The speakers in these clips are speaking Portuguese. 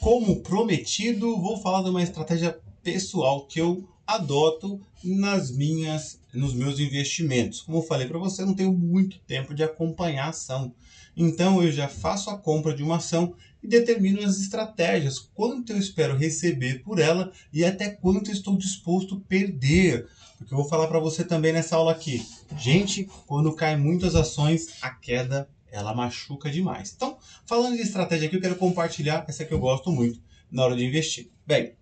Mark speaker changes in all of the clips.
Speaker 1: como prometido, vou falar de uma estratégia pessoal que eu adoto nos meus investimentos. Como eu falei para você, eu não tenho muito tempo de acompanhar a ação. Então eu já faço a compra de uma ação e determino as estratégias, quanto eu espero receber por ela e até quanto eu estou disposto a perder. Porque eu vou falar para você também nessa aula aqui. Gente, quando caem muitas ações, a queda ela machuca demais. Então, falando de estratégia aqui, eu quero compartilhar essa que eu gosto muito na hora de investir. Bem,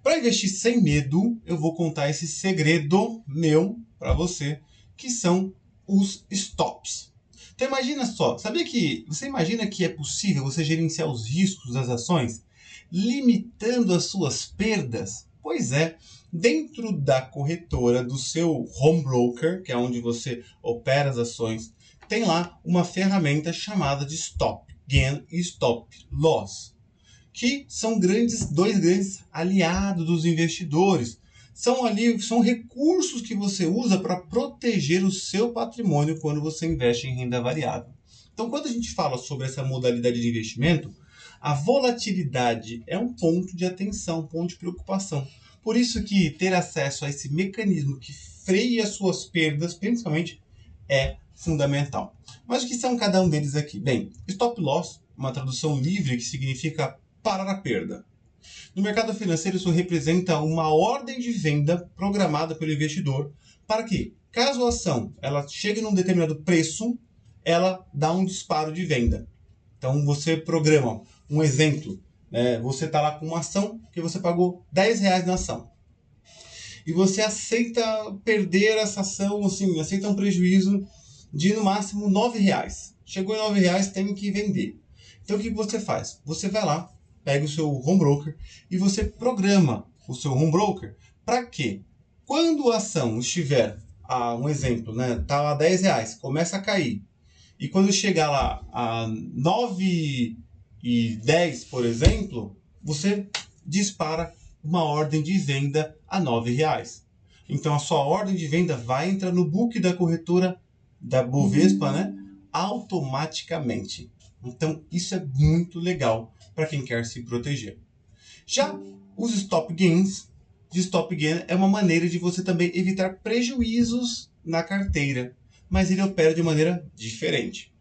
Speaker 1: para investir sem medo, eu vou contar esse segredo meu para você, que são os stops. Então imagina só, você imagina que é possível você gerenciar os riscos das ações, limitando as suas perdas? Pois é, dentro da corretora do seu home broker, que é onde você opera as ações, tem lá uma ferramenta chamada de Stop Gain e Stop Loss, que são dois grandes aliados dos investidores. São recursos que você usa para proteger o seu patrimônio quando você investe em renda variável. Então, quando a gente fala sobre essa modalidade de investimento, a volatilidade é um ponto de atenção, um ponto de preocupação. Por isso que ter acesso a esse mecanismo que freia as suas perdas, principalmente, é fundamental. Mas o que são cada um deles aqui? Bem, Stop Loss, uma tradução livre que significa parar a perda. No mercado financeiro, isso representa uma ordem de venda programada pelo investidor para que, caso a ação ela chegue num determinado preço, ela dá um disparo de venda. Então, você programa um exemplo. Você está lá com uma ação que você pagou R$10 na ação. E você aceita perder essa ação, assim, aceita um prejuízo de, no máximo, R$9. Chegou em R$9, tem que vender. Então, o que você faz? Você vai lá, pega o seu home broker e você programa o seu home broker para que, quando a ação estiver, um exemplo, tá lá R$10, começa a cair, e quando chegar lá a 9,10, por exemplo, você dispara uma ordem de venda a R$9. Então a sua ordem de venda vai entrar no book da corretora da Bovespa, automaticamente. Então isso é muito legal para quem quer se proteger. Já os stop gains, stop gain é uma maneira de você também evitar prejuízos na carteira, mas ele opera de maneira diferente.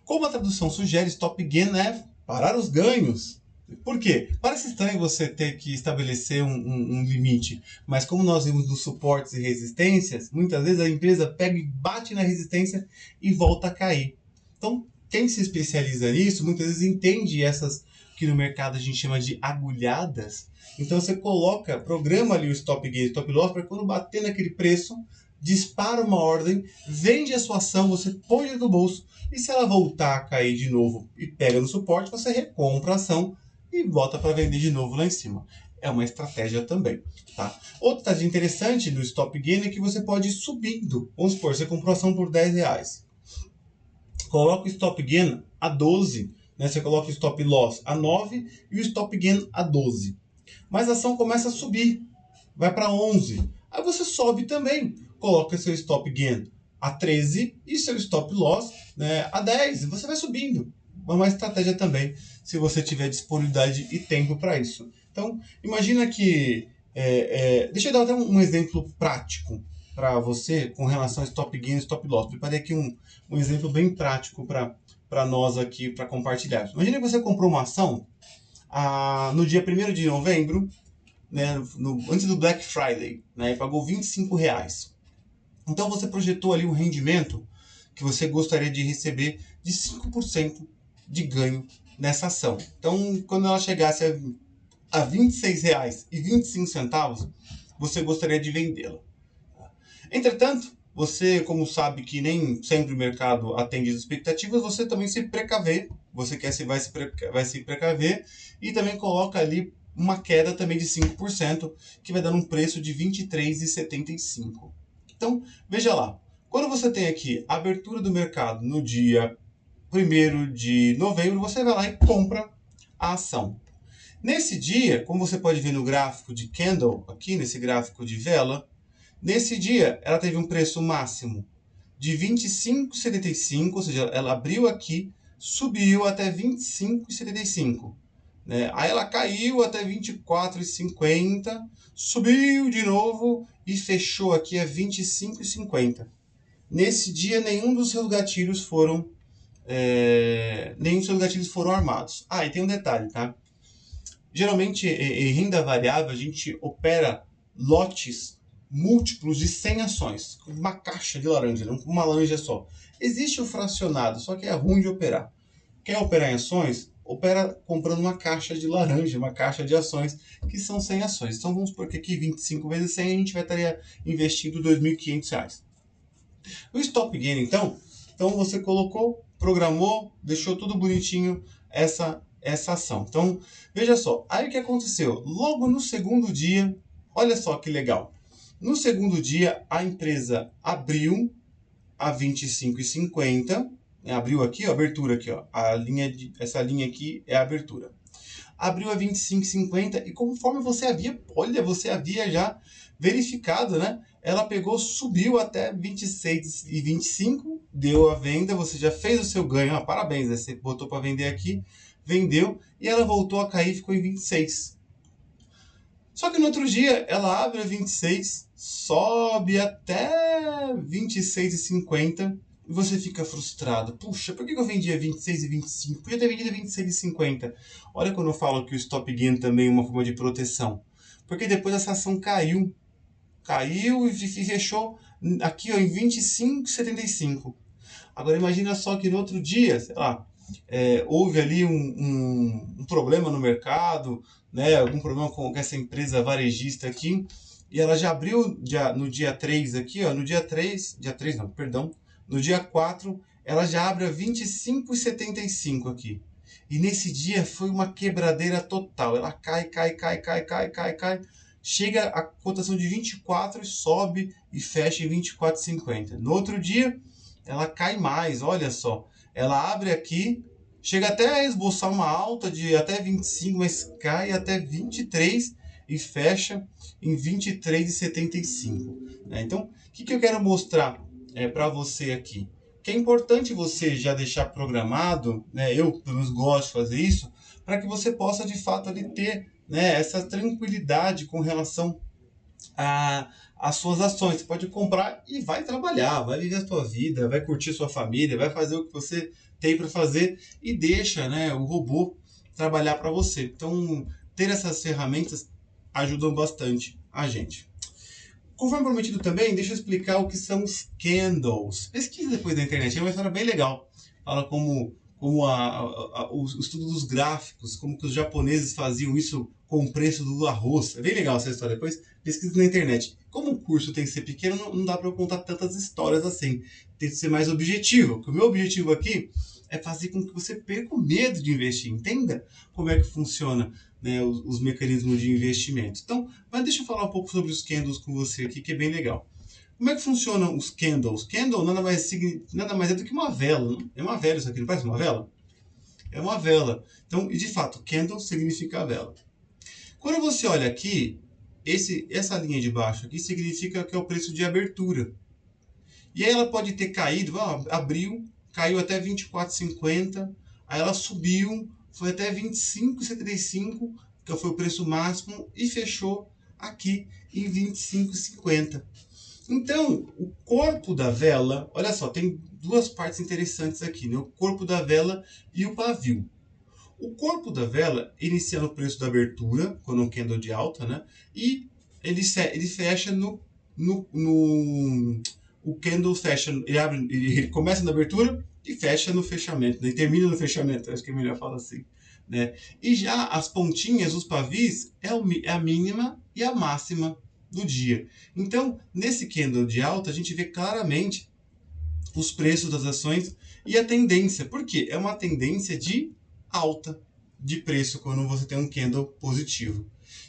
Speaker 1: Como a tradução sugere, stop gain é parar os ganhos. Por quê? Parece estranho você ter que estabelecer um limite, mas como nós vimos nos suportes e resistências, muitas vezes a empresa pega e bate na resistência e volta a cair. Então, quem se especializa nisso, muitas vezes entende essas que no mercado a gente chama de agulhadas. Então você programa ali o stop gain, stop loss, para quando bater naquele preço, dispara uma ordem, vende a sua ação, você põe no bolso, e se ela voltar a cair de novo e pega no suporte, você recompra a ação e volta para vender de novo lá em cima. É uma estratégia também, tá? Outra estratégia interessante do stop gain é que você pode ir subindo. Vamos supor, você comprou a ação por R$10. Coloca o stop gain a 12, você coloca o stop loss a 9 e o stop gain a 12. Mas a ação começa a subir, vai para 11. Aí você sobe também, coloca seu stop gain a 13 e seu stop loss a 10. Você vai subindo. É uma estratégia também, se você tiver disponibilidade e tempo para isso. Então, imagina que... deixa eu dar até um exemplo prático para você com relação a stop gain e stop loss. Preparei aqui um exemplo bem prático para nós aqui, para compartilhar. Imagina que você comprou uma ação no dia 1º de novembro, antes do Black Friday, e pagou R$25. Então você projetou ali um rendimento que você gostaria de receber de 5% de ganho nessa ação. Então, quando ela chegasse a R$26,25, você gostaria de vendê-la. Entretanto, você, como sabe que nem sempre o mercado atende as expectativas, você também se precaver, vai se precaver e também coloca ali uma queda também de 5%, que vai dar um preço de R$23,75. Então, veja lá, quando você tem aqui a abertura do mercado no dia 1º de novembro, você vai lá e compra a ação. Nesse dia, como você pode ver no gráfico de candle, aqui nesse gráfico de vela, nesse dia ela teve um preço máximo de R$25,75, ou seja, ela abriu aqui, subiu até R$25,75. né? Aí ela caiu até 24,50, subiu de novo e fechou aqui a 25,50. Nesse dia, nenhum dos seus gatilhos foram armados. Ah, e tem um detalhe, tá? Geralmente, em renda variável, a gente opera lotes múltiplos de 100 ações, uma caixa de laranja, não uma laranja só. Existe o fracionado, só que é ruim de operar. Quer operar em ações? Opera comprando uma caixa de laranja, uma caixa de ações, que são 100 ações. Então vamos supor que aqui 25 vezes 100 a gente vai estar investindo R$ 2.500. O stop gain, então você colocou, programou, deixou tudo bonitinho essa ação. Então, veja só, aí o que aconteceu? Logo no segundo dia, olha só que legal. No segundo dia, a empresa abriu a 25,50, abriu aqui, ó, abertura aqui, ó, essa linha aqui é a abertura. Abriu a 25,50 e conforme você havia já verificado, né? Ela pegou, subiu até 26,25, deu a venda, você já fez o seu ganho, parabéns, né? Você botou para vender aqui, vendeu e ela voltou a cair, ficou em 26. Só que no outro dia ela abre a 26, sobe até 26,50 e você fica frustrado. Puxa, por que eu vendi a 26,25? Podia ter vendido a 26,50. Olha quando eu falo que o stop gain também é uma forma de proteção. Porque depois essa ação caiu e fechou aqui ó, em 25,75. Agora imagina só que no outro dia, sei lá, houve ali um problema no mercado, né, algum problema com essa empresa varejista aqui, e ela já abriu no dia 3 aqui, ó, no dia 4, ela já abre a 25,75 aqui. E nesse dia foi uma quebradeira total, ela cai, chega a cotação de 24 e sobe e fecha em 24,50. No outro dia, ela cai mais, olha só. Ela abre aqui, chega até a esboçar uma alta de até 25, mas cai até 23 e fecha em 23,75. Então, o que eu quero mostrar para você aqui? Que é importante você já deixar programado, né? Eu pelo menos gosto de fazer isso, para que você possa de fato ali ter, né, essa tranquilidade com relação as suas ações. Você pode comprar e vai trabalhar, vai viver a sua vida, vai curtir sua família, vai fazer o que você tem para fazer e deixa, né, o robô trabalhar para você. Então, ter essas ferramentas ajudam bastante a gente. Conforme prometido também, deixa eu explicar o que são os candles. Pesquisa depois na internet, é uma história bem legal. Fala como o estudo dos gráficos, como que os japoneses faziam isso com o preço do arroz. É bem legal essa história. Depois pesquisa na internet. Como o curso tem que ser pequeno, não dá para eu contar tantas histórias assim. Tem que ser mais objetivo. Porque o meu objetivo aqui é fazer com que você perca o medo de investir. Entenda como é que funciona, né, os mecanismos de investimento. Então, mas deixa eu falar um pouco sobre os candles com você aqui, que é bem legal. Como é que funcionam os candles? Candle nada mais é do que uma vela. É uma vela isso aqui, não parece uma vela? É uma vela. Então, e de fato, candle significa vela. Quando você olha aqui, essa linha de baixo aqui significa que é o preço de abertura. E aí ela pode ter caído, abriu, caiu até 24,50, aí ela subiu, foi até 25,75, que foi o preço máximo, e fechou aqui em 25,50. Então, o corpo da vela, olha só, tem duas partes interessantes aqui, né? O corpo da vela e o pavio. O corpo da vela inicia no preço da abertura, quando um candle de alta, né? E ele fecha o candle fecha, ele começa na abertura e fecha no fechamento, né? E termina no fechamento, acho que é melhor falar assim, né? E já as pontinhas, os pavis, é a mínima e a máxima do dia. Então, nesse candle de alta, a gente vê claramente os preços das ações e a tendência. Por quê? É uma tendência de alta de preço quando você tem um candle positivo.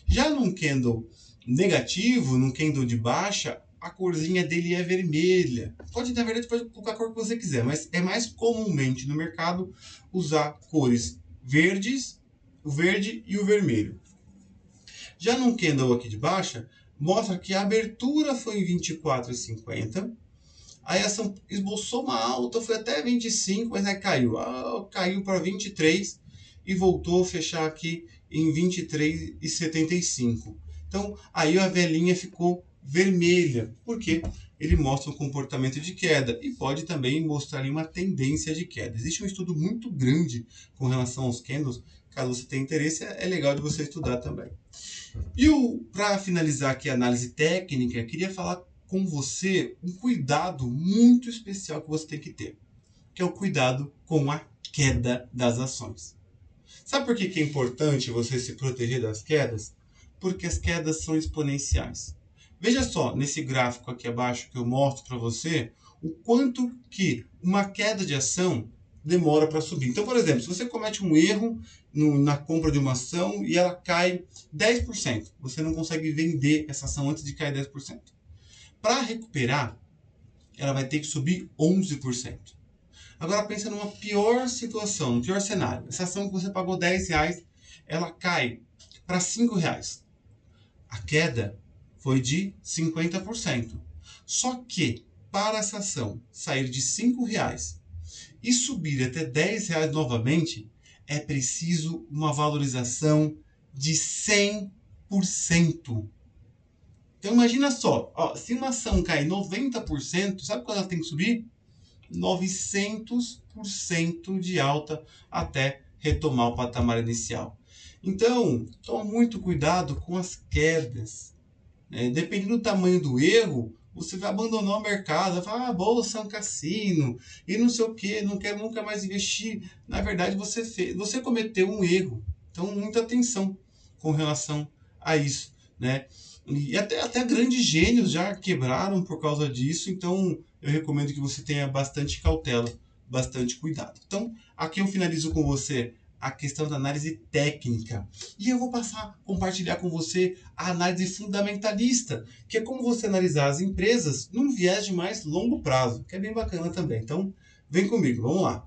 Speaker 1: Já num candle negativo, num candle de baixa, a corzinha dele é vermelha. Na verdade, pode colocar a cor que você quiser, mas é mais comumente no mercado usar cores verdes, o verde e o vermelho. Já num candle aqui de baixa, mostra que a abertura foi em 24,50. Aí a ação esboçou uma alta, foi até 25, mas aí caiu. Caiu para 23 e voltou a fechar aqui em 23,75. Então, aí a velinha ficou vermelha, porque ele mostra um comportamento de queda e pode também mostrar ali uma tendência de queda. Existe um estudo muito grande com relação aos candles, caso você tenha interesse, é legal de você estudar também. E para finalizar aqui a análise técnica, eu queria falar com você um cuidado muito especial que você tem que ter, que é o cuidado com a queda das ações. Sabe por que é importante você se proteger das quedas? Porque as quedas são exponenciais. Veja só, nesse gráfico aqui abaixo que eu mostro para você, o quanto que uma queda de ação demora para subir. Então, por exemplo, se você comete um erro na compra de uma ação e ela cai 10%, você não consegue vender essa ação antes de cair 10%. Para recuperar, ela vai ter que subir 11%. Agora pensa numa pior situação, no pior cenário. Essa ação que você pagou R$10, ela cai para R$5. A queda foi de 50%. Só que, para essa ação sair de R$5 e subir até R$10 novamente, é preciso uma valorização de 100%. Então imagina só, ó, se uma ação cai 90%, sabe quando ela tem que subir? 900% de alta até retomar o patamar inicial. Então, toma muito cuidado com as quedas. Dependendo do tamanho do erro, você vai abandonar o mercado, vai falar, bolsa é um cassino, e não sei o que, não quero nunca mais investir. Na verdade, você cometeu um erro. Então, muita atenção com relação a isso, né? E até grandes gênios já quebraram por causa disso, então eu recomendo que você tenha bastante cautela, bastante cuidado. Então, aqui eu finalizo com você a questão da análise técnica. E eu vou compartilhar com você a análise fundamentalista, que é como você analisar as empresas num viés de mais longo prazo, que é bem bacana também. Então, vem comigo, vamos lá.